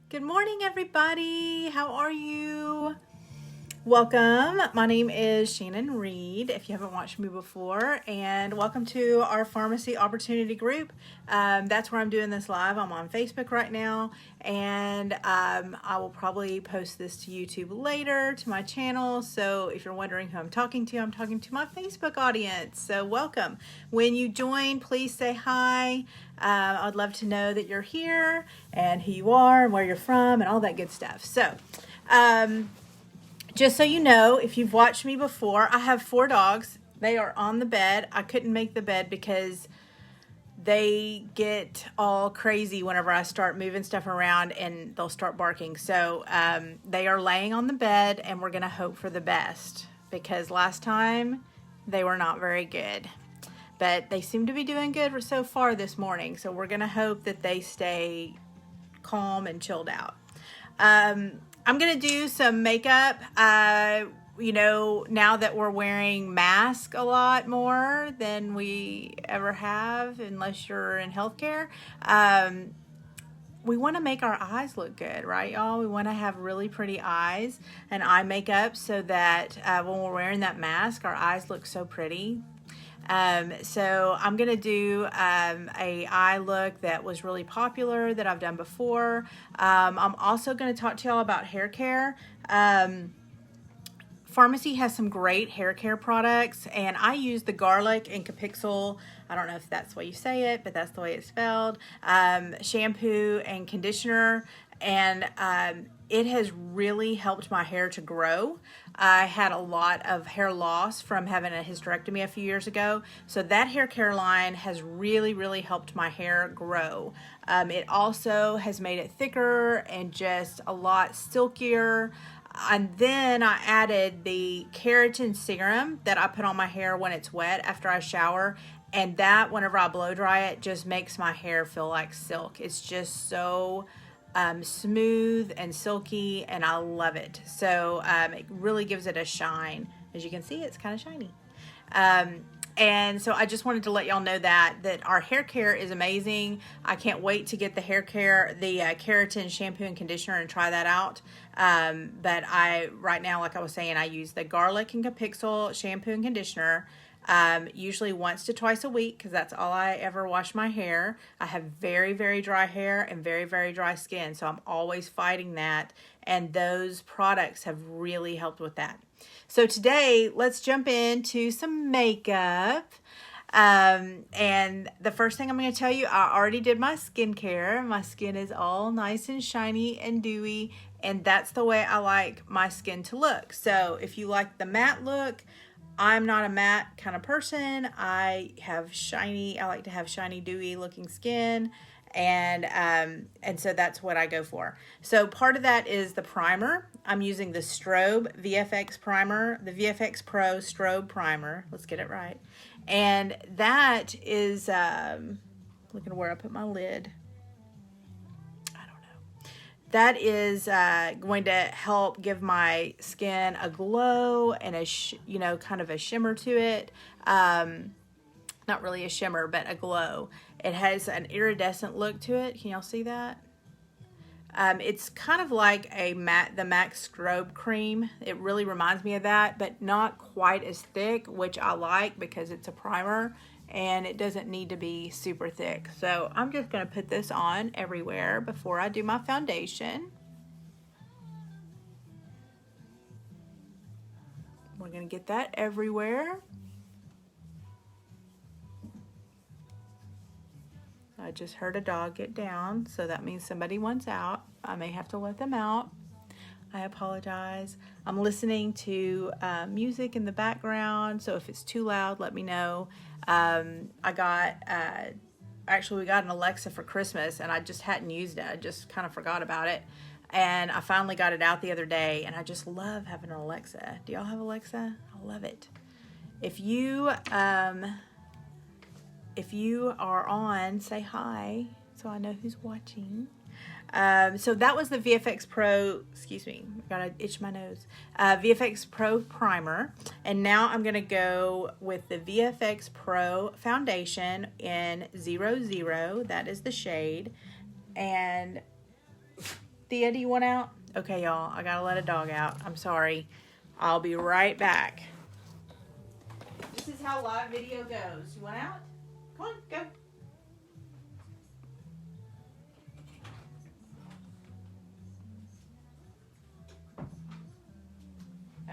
Good morning, everybody. How are you? Welcome. My name is Shannon Reed, if you haven't watched me before, and welcome to our Pharmacy Opportunity Group. That's where I'm doing this live. I'm on Facebook right now, and I will probably post this to YouTube later to my channel. So if you're wondering who I'm talking to my Facebook audience. So welcome. When you join, please say hi. I'd love to know that you're here and who you are and where you're from and all that good stuff. So, just so you know, if you've watched me before, I have 4 dogs. They are on the bed. I couldn't make the bed because they get all crazy whenever I start moving stuff around and they'll start barking. So they are laying on the bed and we're going to hope for the best because last time they were not very good. But they seem to be doing good so far this morning. So we're going to hope that they stay calm and chilled out. I'm going to do some makeup. Now that we're wearing masks a lot more than we ever have, unless you're in healthcare, we want to make our eyes look good, right, y'all? We want to have really pretty eyes and eye makeup so that when we're wearing that mask, our eyes look so pretty. So I'm going to do a eye look that was really popular that I've done before. I'm also going to talk to y'all about hair care. Pharmacy has some great hair care products, and I use the garlic and Capixyl. I don't know if that's the way you say it, but that's the way it's spelled. Shampoo and conditioner, and it has really helped my hair to grow. I had a lot of hair loss from having a hysterectomy a few years ago. So that hair care line has really, really helped my hair grow. It also has made it thicker and just a lot silkier. And then I added the keratin serum that I put on my hair when it's wet after I shower. And that, whenever I blow dry it, just makes my hair feel like silk. It's just so smooth and silky, and I love it. So it really gives it a shine. As you can see, it's kind of shiny. And so I just wanted to let y'all know that our hair care is amazing. I can't wait to get the hair care, the keratin shampoo and conditioner, and try that out. But right now, like I was saying, I use the garlic and Capixyl shampoo and conditioner. Usually once to twice a week because that's all I ever wash my hair. I have very, very dry hair and very, very dry skin, so I'm always fighting that, and those products have really helped with that. So today, let's jump into some makeup. And the first thing I'm going to tell you, I already did my skincare. My skin is all nice and shiny and dewy, and that's the way I like my skin to look. So if you like the matte look, I'm not a matte kind of person. I like to have shiny, dewy looking skin. And so that's what I go for. So part of that is the primer. I'm using the Strobe VFX primer, the VFX Pro Strobe primer. Let's get it right. And that is, looking where I put my lid. That is going to help give my skin a glow and kind of a shimmer to it. Not really a shimmer, but a glow. It has an iridescent look to it. Can y'all see that? It's kind of like the MAC Strobe cream. It really reminds me of that, but not quite as thick, which I like because it's a primer and it doesn't need to be super thick. So I'm just going to put this on everywhere before I do my foundation. We're going to get that everywhere. I just heard a dog get down, so that means somebody wants out. I may have to let them out. I apologize. I'm listening to music in the background, so if it's too loud, let me know. We got an Alexa for Christmas, and I just hadn't used it. I just kind of forgot about it. And I finally got it out the other day, and I just love having an Alexa. Do y'all have Alexa? I love it. If you are on, say hi so I know who's watching. So that was the VFX Pro, excuse me, gotta itch my nose, VFX Pro Primer. And now I'm gonna go with the VFX Pro Foundation in 00, that is the shade. And Thea, do you want out? Okay, y'all, I gotta let a dog out. I'm sorry. I'll be right back. This is how live video goes. You want out? Come on, go.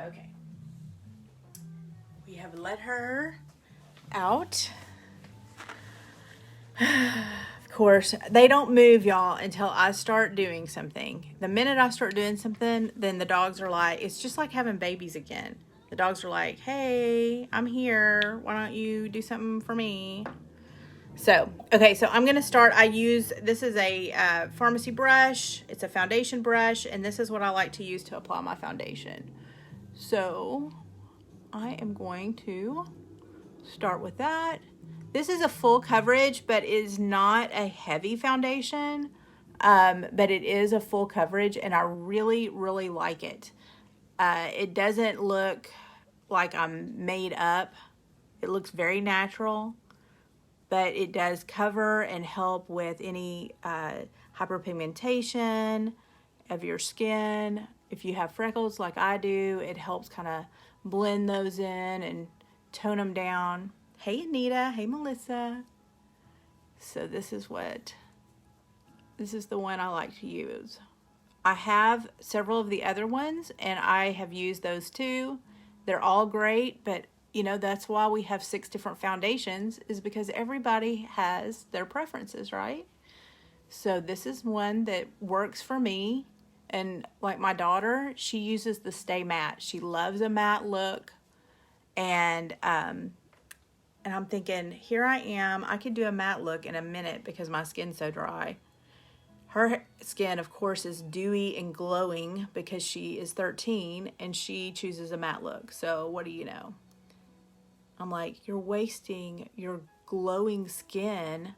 Okay. We have let her out. Of course, they don't move, y'all, until I start doing something. The minute I start doing something, then the dogs are like, it's just like having babies again. The dogs are like, hey, I'm here. Why don't you do something for me? So, okay, so I'm going to start. This is a pharmacy brush. It's a foundation brush, and this is what I like to use to apply my foundation. So, I am going to start with that. This is a full coverage, but is not a heavy foundation, but it is a full coverage, and I really, really like it. It doesn't look like I'm made up. It looks very natural, but it does cover and help with any hyperpigmentation of your skin. If you have freckles like I do, it helps kind of blend those in and tone them down. Hey, Anita. Hey, Melissa. So this is the one I like to use. I have several of the other ones, and I have used those too. They're all great, but you know, that's why we have 6 different foundations, is because everybody has their preferences, right? So this is one that works for me. And like my daughter, she uses the Stay Matte. She loves a matte look. And I'm thinking, here I am. I could do a matte look in a minute because my skin's so dry. Her skin, of course, is dewy and glowing because she is 13 and she chooses a matte look. So what do you know? I'm like, you're wasting your glowing skin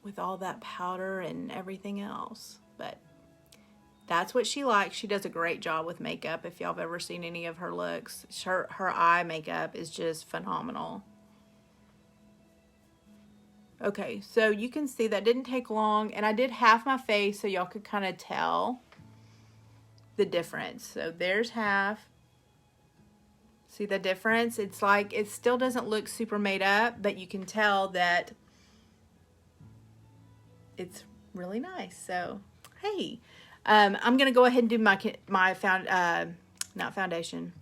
with all that powder and everything else. But that's what she likes. She does a great job with makeup. If y'all have ever seen any of her looks, her eye makeup is just phenomenal. Okay, so you can see that didn't take long, and I did half my face so y'all could kind of tell the difference. So there's half. See the difference? It's like, it still doesn't look super made up, but you can tell that it's really nice. So, hey. I'm going to go ahead and do not foundation.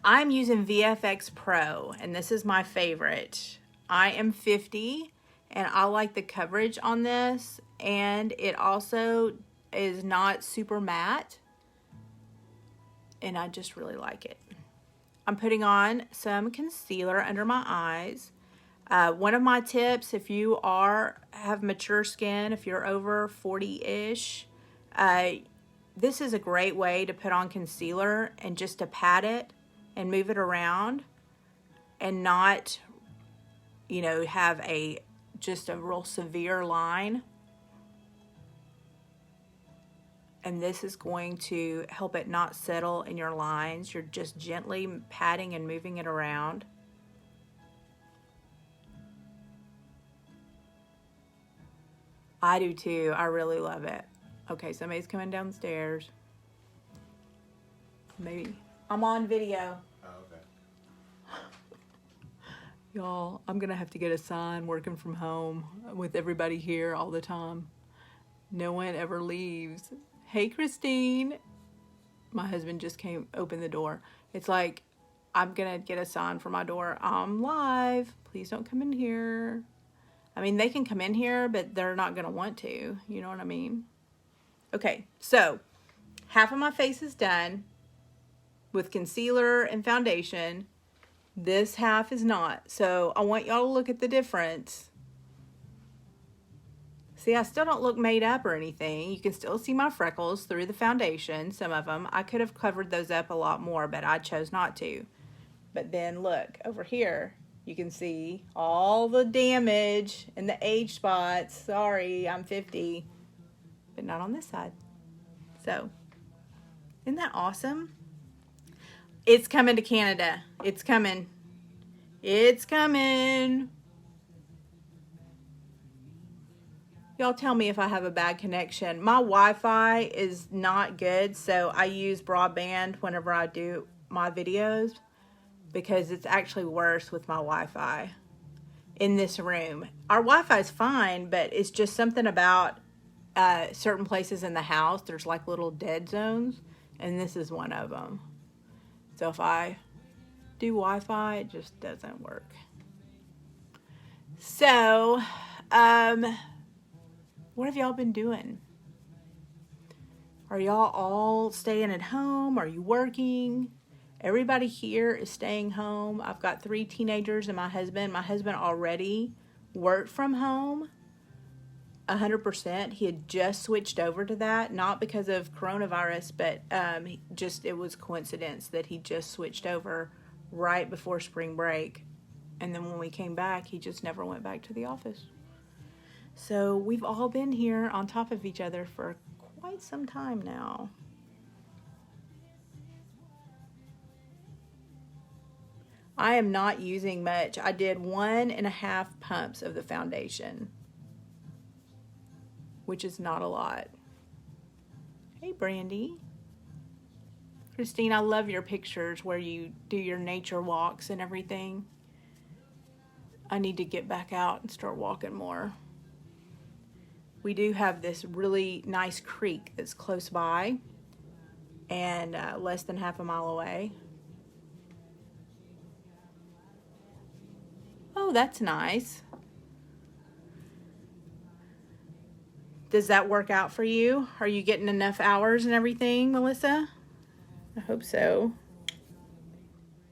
I'm using VFX Pro, and this is my favorite. I am 50, and I like the coverage on this, and it also is not super matte, and I just really like it. I'm putting on some concealer under my eyes. One of my tips, if you have mature skin, if you're over 40-ish, this is a great way to put on concealer and just to pat it and move it around and not, you know, have just a real severe line. And this is going to help it not settle in your lines. You're just gently patting and moving it around. I do too. I really love it. Okay, somebody's coming downstairs. Maybe. I'm on video. Oh, okay. Y'all, I'm going to have to get a sign working from home with everybody here all the time. No one ever leaves. Hey, Christine. My husband just opened the door. It's like, I'm going to get a sign for my door. I'm live. Please don't come in here. I mean, they can come in here, but they're not going to want to. You know what I mean? Okay, so half of my face is done with concealer and foundation. This half is not. So I want y'all to look at the difference. See, I still don't look made up or anything. You can still see my freckles through the foundation, some of them. I could have covered those up a lot more, but I chose not to. But then look, over here, you can see all the damage and the age spots. Sorry, I'm 50. But not on this side. So, isn't that awesome? It's coming to Canada. It's coming. It's coming. Y'all tell me if I have a bad connection. My Wi-Fi is not good, so I use broadband whenever I do my videos because it's actually worse with my Wi-Fi in this room. Our Wi-Fi is fine, but it's just something about certain places in the house. There's like little dead zones, and this is one of them. So if I do Wi-Fi, it just doesn't work. So, what have y'all been doing? Are y'all all staying at home? Are you working? Everybody here is staying home. I've got 3 teenagers and my husband. My husband already worked from home 100%. He had just switched over to that, not because of coronavirus, but it was coincidence that he just switched over right before spring break. And then when we came back, he just never went back to the office. So we've all been here on top of each other for quite some time now. I am not using much. I did 1.5 pumps of the foundation, which is not a lot. Hey, Brandy. Christine, I love your pictures where you do your nature walks and everything. I need to get back out and start walking more. We do have this really nice creek that's close by and less than half a mile away. Oh, that's nice. Does that work out for you? Are you getting enough hours and everything, Melissa? I hope so.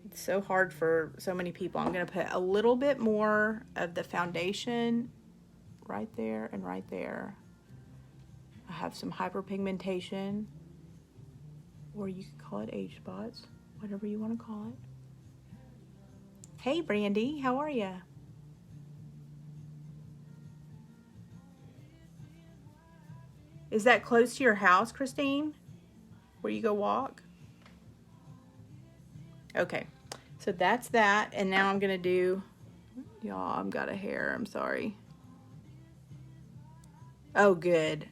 It's so hard for so many people. I'm going to put a little bit more of the foundation right there and right there. I have some hyperpigmentation, or you can call it age spots, whatever you want to call it. Hey, Brandy, how are you? Is that close to your house, Christine, where you go walk? Okay, so that's that, and now I'm gonna do, y'all, I've got a hair, I'm sorry. Oh, good.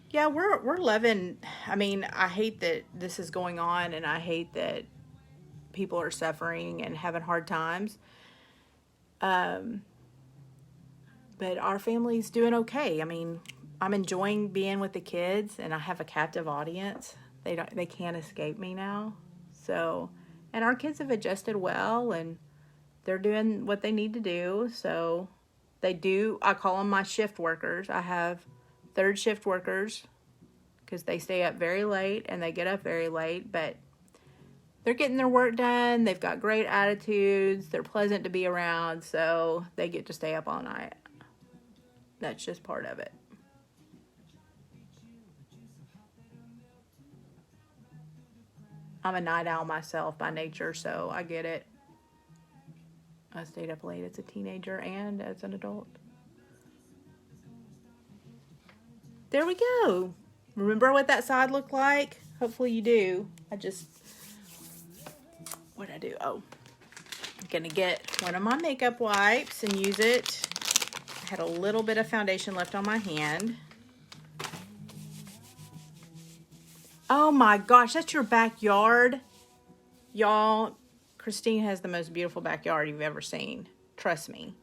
Yeah, we're loving, I mean, I hate that this is going on, and I hate that people are suffering and having hard times. But our family's doing okay. I mean, I'm enjoying being with the kids, and I have a captive audience. They can't escape me now. So, and our kids have adjusted well, and they're doing what they need to do. So they do, I call them my shift workers. I have 3rd shift workers because they stay up very late and they get up very late, but they're getting their work done. They've got great attitudes. They're pleasant to be around, so they get to stay up all night. That's just part of it. I'm a night owl myself by nature, so I get it. I stayed up late as a teenager and as an adult. There we go. Remember what that side looked like? Hopefully you do. What'd I do? Oh, I'm gonna get one of my makeup wipes and use it. I had a little bit of foundation left on my hand. Oh my gosh, that's your backyard. Y'all, Christine has the most beautiful backyard you've ever seen. Trust me,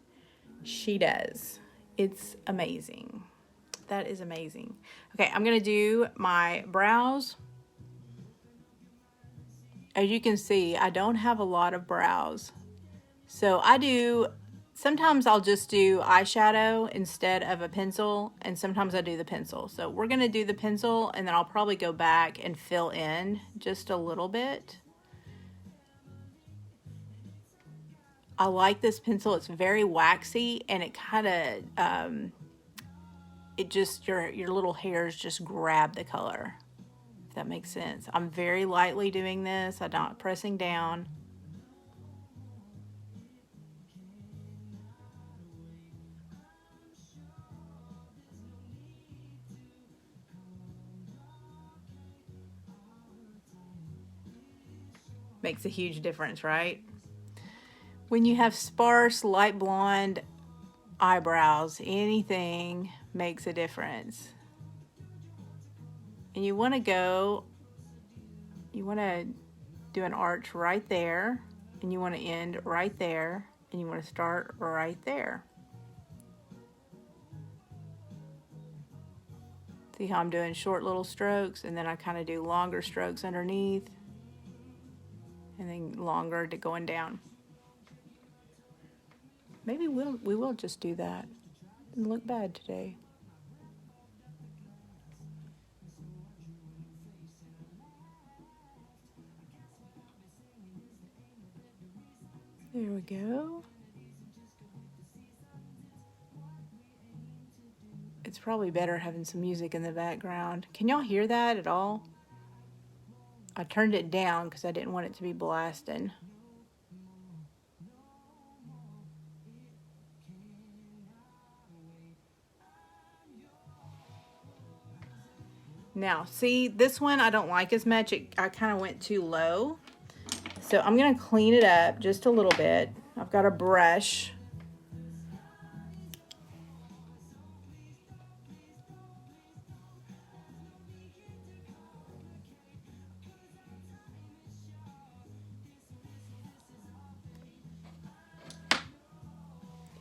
she does. It's amazing. That is amazing. Okay, I'm gonna do my brows. As you can see, I don't have a lot of brows. So sometimes I'll just do eyeshadow instead of a pencil, and sometimes I do the pencil. So we're gonna do the pencil, and then I'll probably go back and fill in just a little bit. I like this pencil. It's very waxy, and it kind of, your little hairs just grab the color, if that makes sense. I'm very lightly doing this. I'm not pressing down. Makes a huge difference, right? When you have sparse, light blonde eyebrows, anything makes a difference. And you want to do an arch right there, and you want to end right there, and you want to start right there. See how I'm doing short little strokes, and then I kind of do longer strokes underneath, and then longer to going down. Maybe we will just do that. Didn't look bad today. There we go. It's probably better having some music in the background. Can y'all hear that at all? I turned it down because I didn't want it to be blasting. Now, see, this one I don't like as much. I kind of went too low. So I'm going to clean it up just a little bit. I've got a brush.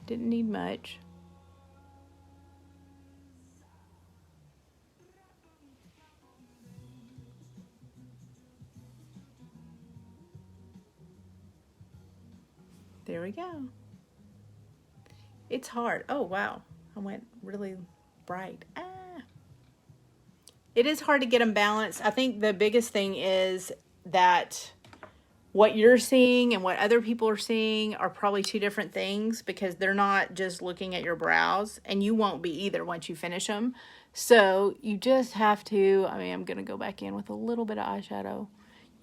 Didn't need much. There we go. It's hard. Oh, wow. I went really bright. It is hard to get them balanced. I think the biggest thing is that what you're seeing and what other people are seeing are probably two different things, because they're not just looking at your brows, and you won't be either once you finish them. So you just have to, I'm going to go back in with a little bit of eyeshadow.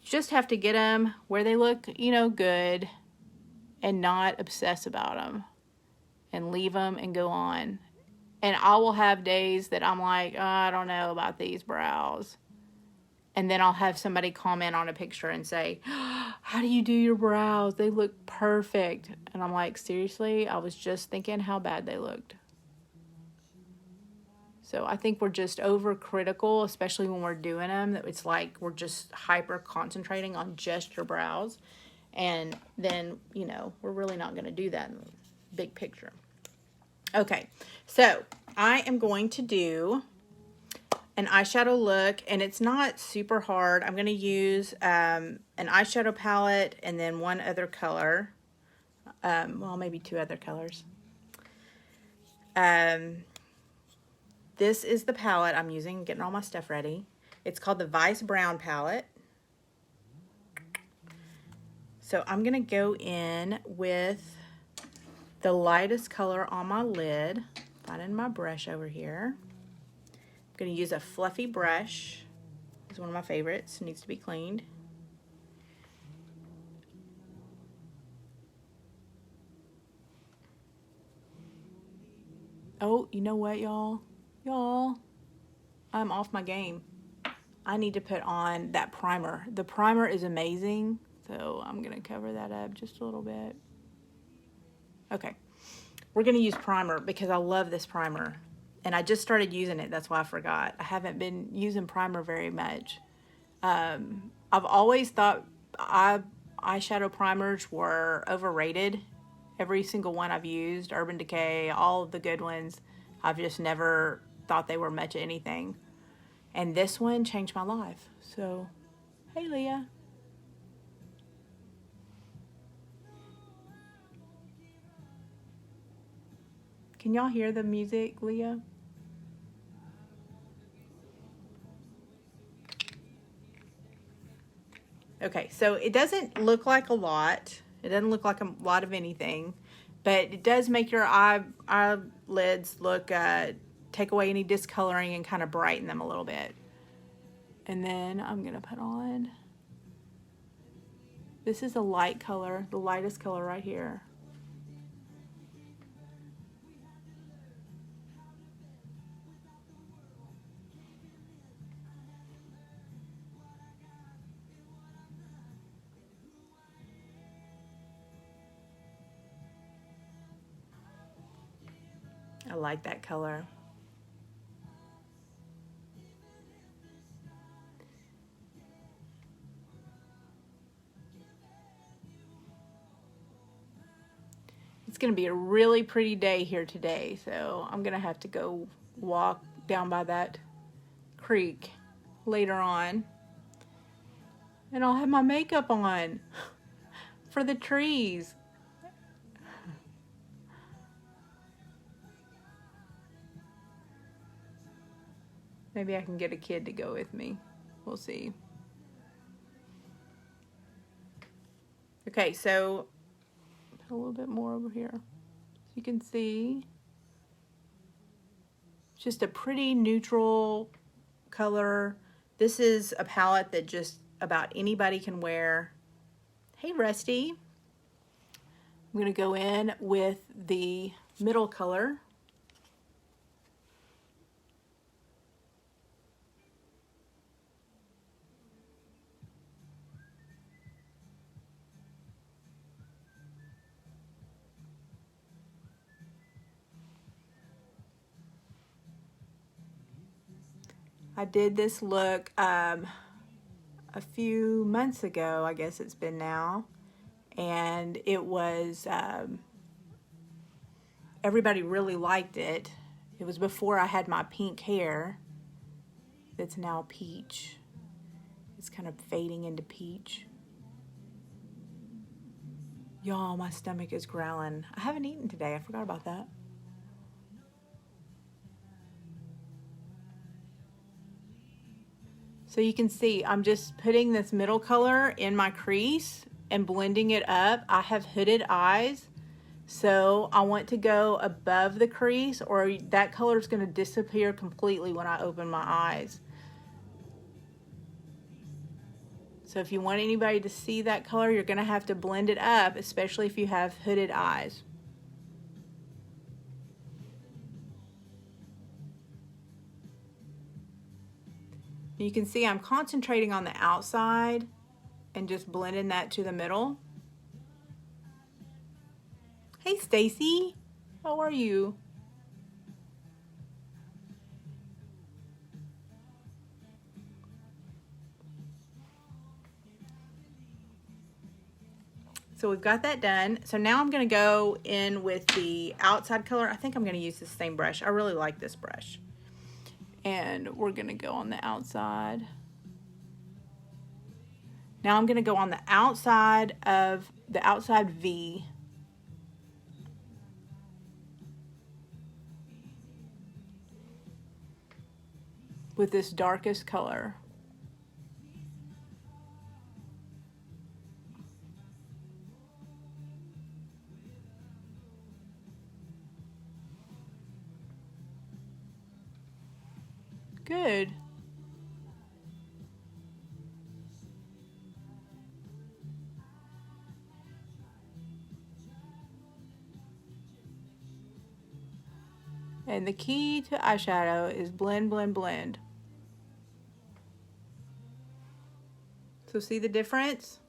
You just have to get them where they look, good, and not obsess about them, and leave them and go on. And I will have days that I'm like, I don't know about these brows. And then I'll have somebody comment on a picture and say, how do you do your brows? They look perfect. And I'm like, seriously? I was just thinking how bad they looked. So I think we're just overcritical, especially when we're doing them. That it's like we're just hyper concentrating on just your brows. And then, we're really not going to do that in the big picture. Okay, so I am going to do an eyeshadow look, and it's not super hard. I'm going to use an eyeshadow palette and then one other color. Well, maybe two other colors. This is the palette I'm using, getting all my stuff ready. It's called the Vice Brown palette. So I'm going to go in with the lightest color on my lid. Finding my brush over here. I'm going to use a fluffy brush. It's one of my favorites. It needs to be cleaned. Oh, you know what, y'all? I'm off my game. I need to put on that primer. The primer is amazing, so I'm going to cover that up just a little bit. Okay, we're going to use primer because I love this primer. And I just started using it. That's why I forgot. I haven't been using primer very much. I've always thought eyeshadow primers were overrated. Every single one I've used, Urban Decay, all of the good ones, I've just never thought they were much of anything. And this one changed my life. So, hey, Leah. Can y'all hear the music, Leah? Okay, so it doesn't look like a lot. It doesn't look like a lot of anything, but it does make your eyelids look, take away any discoloring and kind of brighten them a little bit. And then I'm going to put on, this is a light color, the lightest color right here. I like that color. going to be a really pretty day here today, so I'm going to have to go walk down by that creek later on. And I'll have my makeup on for the trees. Maybe I can get a kid to go with me. We'll see. Okay, so a little bit more over here. So you can see it's just a pretty neutral color. This is a palette that just about anybody can wear. Hey, Rusty. I'm going to go in with the middle color. I did this look a few months ago, I guess it's been now, and it was, everybody really liked it. It was before I had my pink hair. It's now peach. It's kind of fading into peach. Y'all, my stomach is growling. I haven't eaten today. I forgot about that. So you can see I'm just putting this middle color in my crease and blending it up. I have hooded eyes, so I want to go above the crease or that color is going to disappear completely when I open my eyes. So if you want anybody to see that color, you're going to have to blend it up, especially if you have hooded eyes. You can see I'm concentrating on the outside and just blending that to the middle. Hey, Stacy, how are you? So we've got that done. So now I'm going to go in with the outside color. I think I'm going to use the same brush. I really like this brush. And we're going to go on the outside. Now I'm going to go on the outside of the outside V. With this darkest color. Good. And the key to eyeshadow is blend, blend, blend. So see the difference?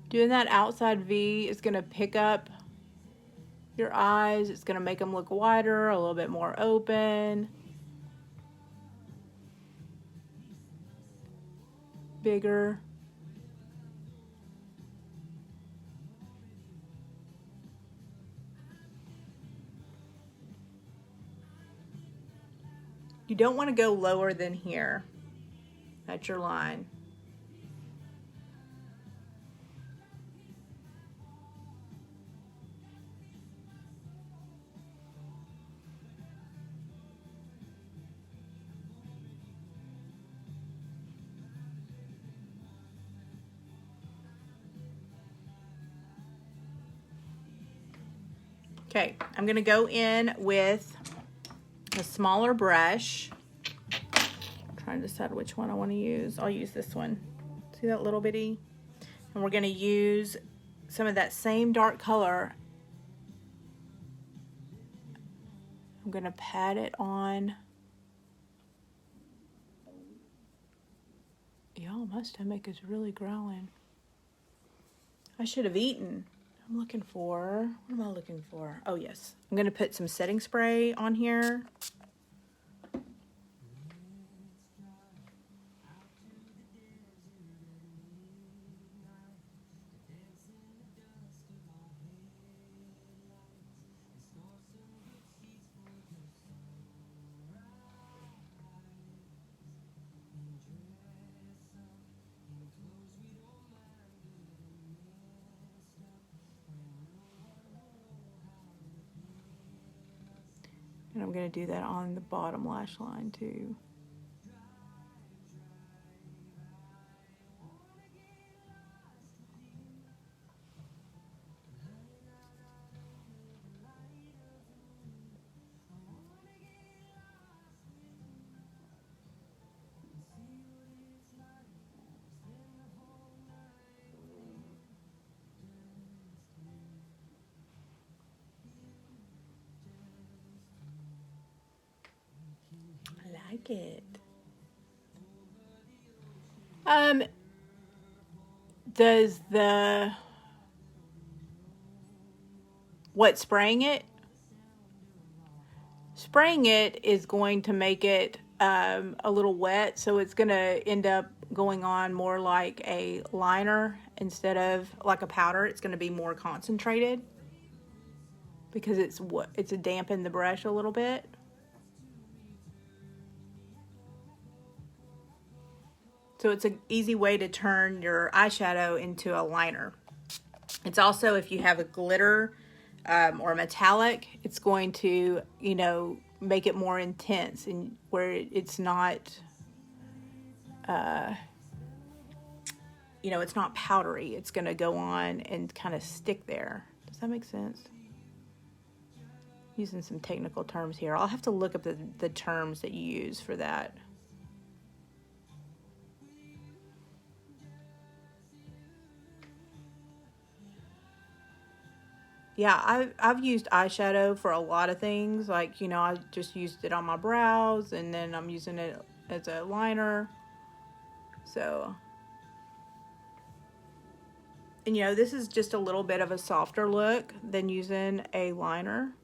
Doing that outside V is going to pick up your eyes. It's going to make them look wider, a little bit more open, bigger. You don't want to go lower than here. That's your line. Okay, I'm going to go in with a smaller brush. I'm trying to decide which one I want to use. I'll use this one. See that little bitty? And we're going to use some of that same dark color. I'm going to pat it on. Y'all, my stomach is really growling. I should have eaten. I'm looking for, what am I looking for? Oh yes, I'm gonna put some setting spray on here. And I'm going to do that on the bottom lash line too. I like it. Does the what spraying it? Spraying it is going to make it a little wet, so it's going to end up going on more like a liner instead of like a powder. It's going to be more concentrated because it's a dampen the brush a little bit. So it's an easy way to turn your eyeshadow into a liner. It's also, if you have a glitter or metallic, it's going to, make it more intense, and where it's not, it's not powdery. It's going to go on and kind of stick there. Does that make sense? Using some technical terms here. I'll have to look up the terms that you use for that. Yeah, I've used eyeshadow for a lot of things. Like, I just used it on my brows, and then I'm using it as a liner. So, and this is just a little bit of a softer look than using a liner.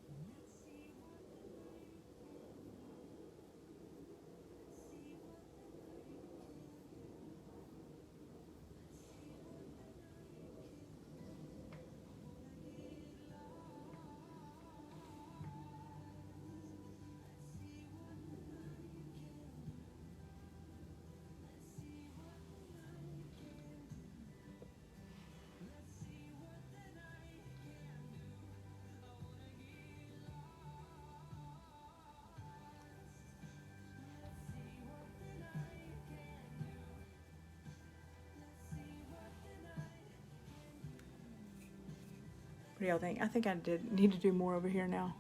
What do y'all think? I think I need to do more over here now.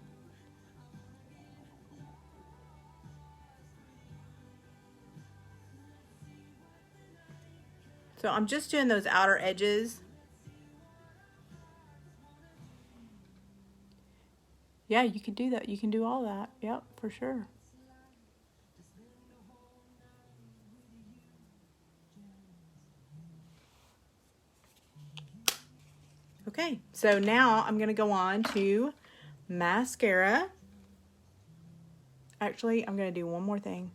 So I'm just doing those outer edges. Yeah, you can do that. You can do all that. Yep, for sure. Okay, so now I'm going to go on to mascara. Actually, I'm going to do one more thing.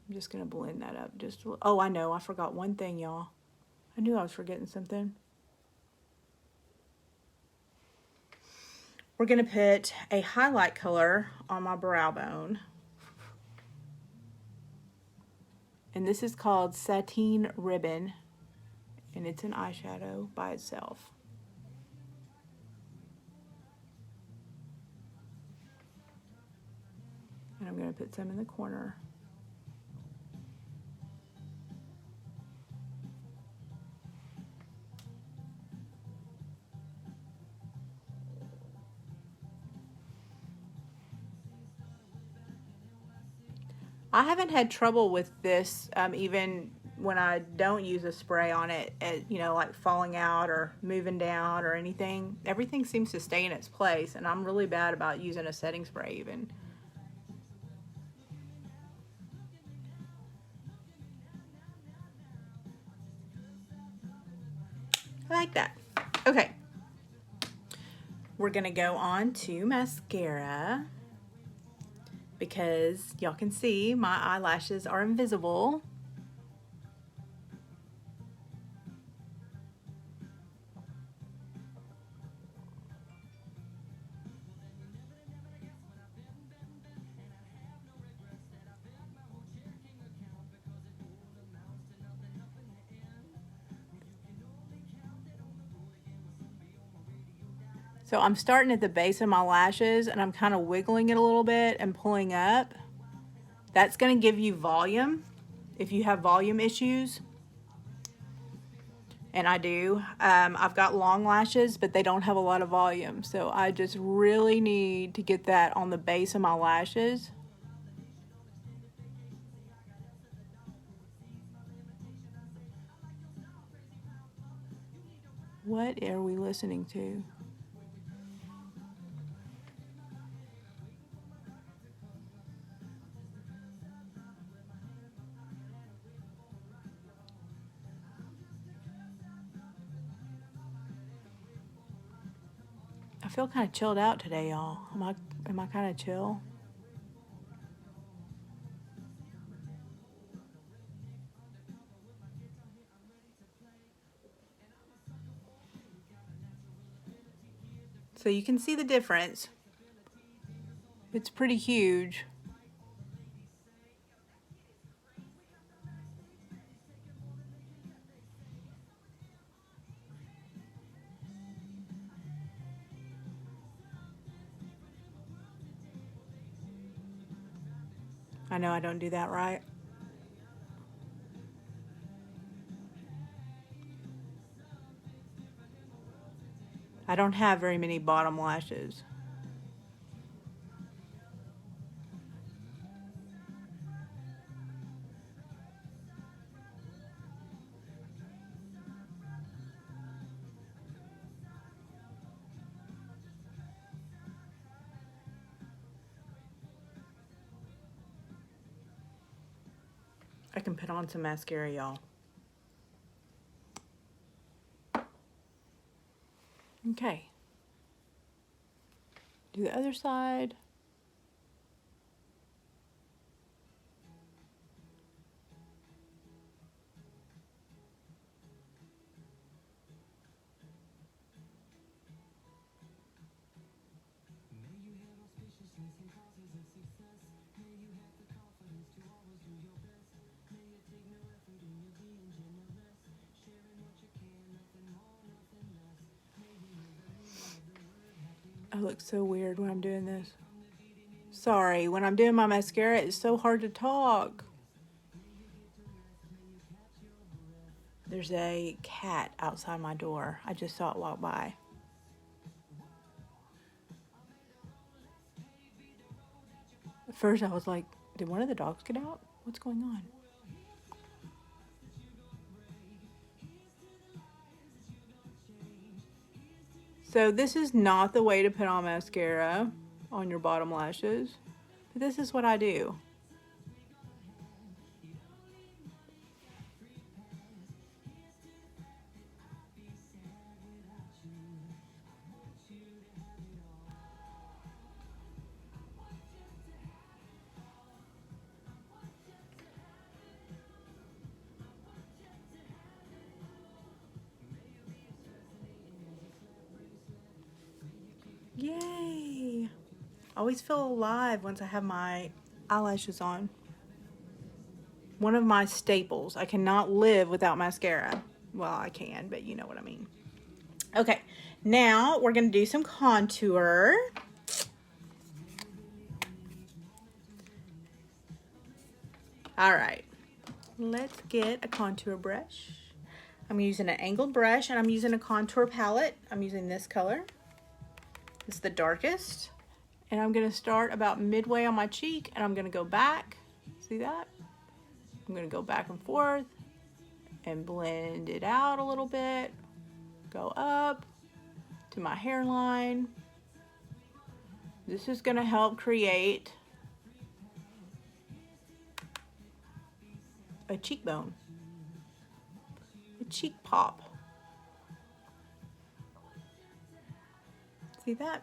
I'm just going to blend that up. Oh, I know. I forgot one thing, y'all. I knew I was forgetting something. We're going to put a highlight color on my brow bone. And this is called Sateen Ribbon. And it's an eyeshadow by itself. And I'm going to put some in the corner. I haven't had trouble with this, even when I don't use a spray on it, like falling out or moving down or anything. Everything seems to stay in its place, and I'm really bad about using a setting spray even. I like that. Okay. We're going to go on to mascara because y'all can see my eyelashes are invisible. So I'm starting at the base of my lashes and I'm kind of wiggling it a little bit and pulling up. That's going to give you volume if you have volume issues. And I do. I've got long lashes, but they don't have a lot of volume. So I just really need to get that on the base of my lashes. What are we listening to? I feel kind of chilled out today, y'all. Am I kind of chill? So you can see the difference. It's pretty huge. I know I don't do that right. I don't have very many bottom lashes. I can put on some mascara, y'all. Okay. Do the other side. I look so weird when I'm doing this. Sorry, when I'm doing my mascara, it's so hard to talk. There's a cat outside my door. I just saw it walk by. At first I was like, did one of the dogs get out? What's going on? So this is not the way to put on mascara on your bottom lashes, but this is what I do. Yay! I always feel alive once I have my eyelashes on. One of my staples. I cannot live without mascara. Well, I can, but you know what I mean. Okay, now we're going to do some contour. All right, let's get a contour brush. I'm using an angled brush and I'm using a contour palette. I'm using this color. It's the darkest. And I'm gonna start about midway on my cheek and I'm gonna go back. See that? I'm gonna go back and forth and blend it out a little bit. Go up to my hairline. This is gonna help create a cheekbone, a cheek pop. See that?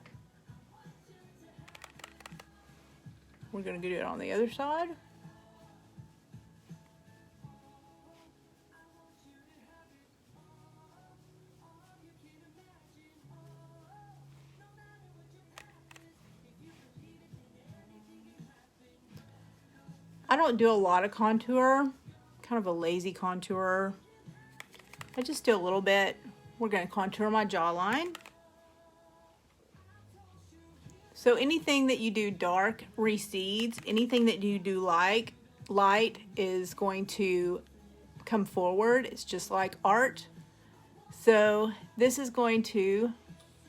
We're gonna do it on the other side. I don't do a lot of contour, kind of a lazy contour. I just do a little bit. We're gonna contour my jawline. So anything that you do dark recedes. Anything that you do light is going to come forward. It's just like art. So this is going to,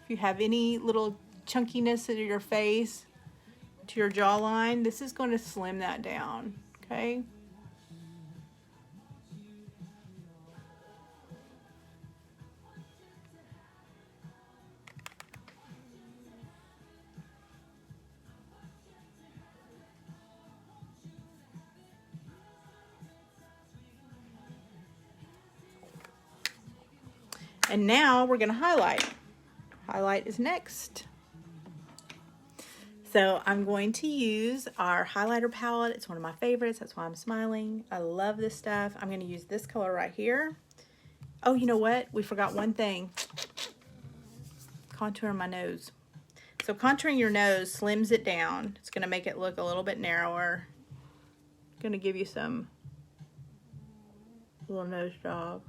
if you have any little chunkiness in your face, to your jawline, this is going to slim that down, okay? And now we're going to highlight. Highlight is next. So I'm going to use our highlighter palette. It's one of my favorites. That's why I'm smiling. I love this stuff. I'm going to use this color right here. Oh, you know what? We forgot one thing. Contour my nose. So contouring your nose slims it down. It's going to make it look a little bit narrower. I'm going to give you some little nose job.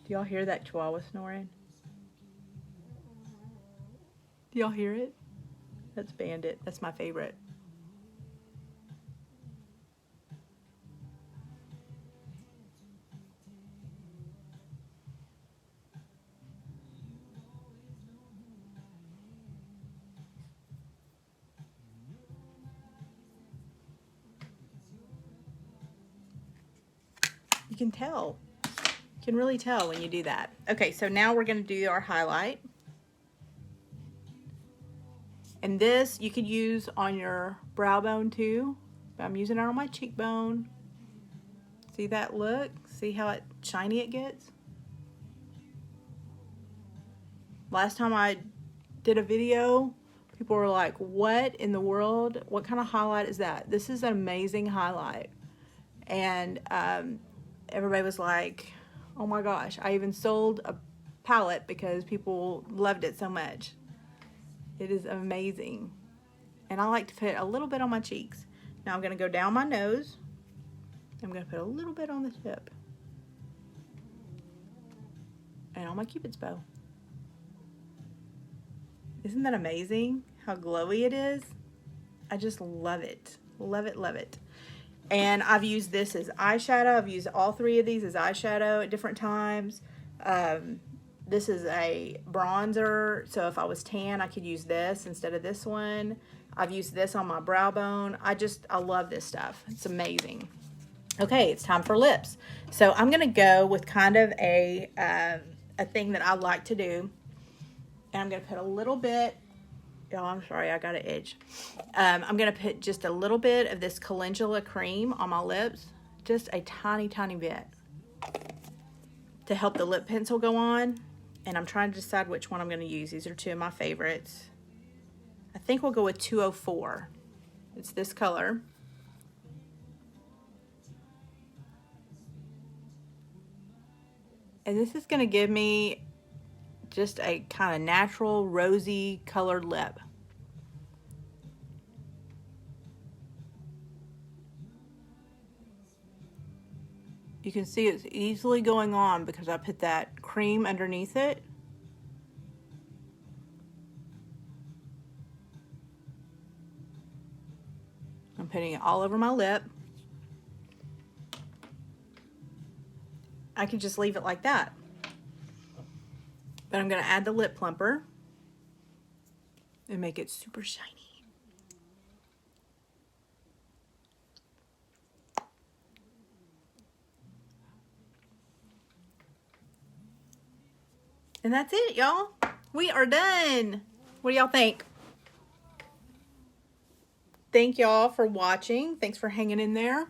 Do y'all hear that chihuahua snoring? Do y'all hear it? That's Bandit. That's my favorite. You can tell. You can really tell when you do that. Okay, so now we're going to do our highlight. And this you could use on your brow bone too. I'm using it on my cheekbone. See that look? See how shiny it gets? Last time I did a video, people were like, what in the world? What kind of highlight is that? This is an amazing highlight. And everybody was like, oh my gosh. I even sold a palette because people loved it so much. It is amazing. And I like to put a little bit on my cheeks. Now I'm going to go down my nose. I'm going to put a little bit on the tip. And on my Cupid's bow. Isn't that amazing how glowy it is? I just love it. Love it, love it. And I've used this as eyeshadow. I've used all three of these as eyeshadow at different times. This is a bronzer, so if I was tan, I could use this instead of this one. I've used this on my brow bone. I love this stuff. It's amazing. Okay, it's time for lips. So I'm gonna go with kind of a thing that I like to do. And I'm gonna put a little bit, oh, I'm sorry, I got an itch. I'm gonna put just a little bit of this calendula cream on my lips, just a tiny, tiny bit, to help the lip pencil go on. And I'm trying to decide which one I'm going to use. These are two of my favorites. I think we'll go with 204. It's this color. And this is going to give me just a kind of natural rosy colored lip. You can see it's easily going on because I put that cream underneath it. I'm putting it all over my lip. I could just leave it like that. But I'm going to add the lip plumper and make it super shiny. And that's it, y'all. We are done. What do y'all think? Thank y'all for watching. Thanks for hanging in there.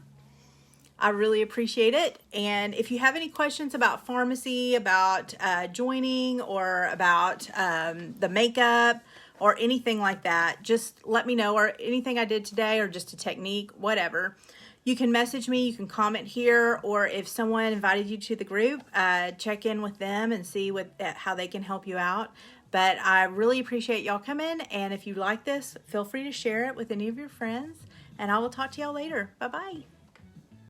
I really appreciate it. And if you have any questions about pharmacy, about joining, or about the makeup, or anything like that, just let me know, or anything I did today, or just a technique, whatever. You can message me, you can comment here, or if someone invited you to the group, check in with them and see how they can help you out. But I really appreciate y'all coming, and if you like this, feel free to share it with any of your friends, and I will talk to y'all later. Bye-bye.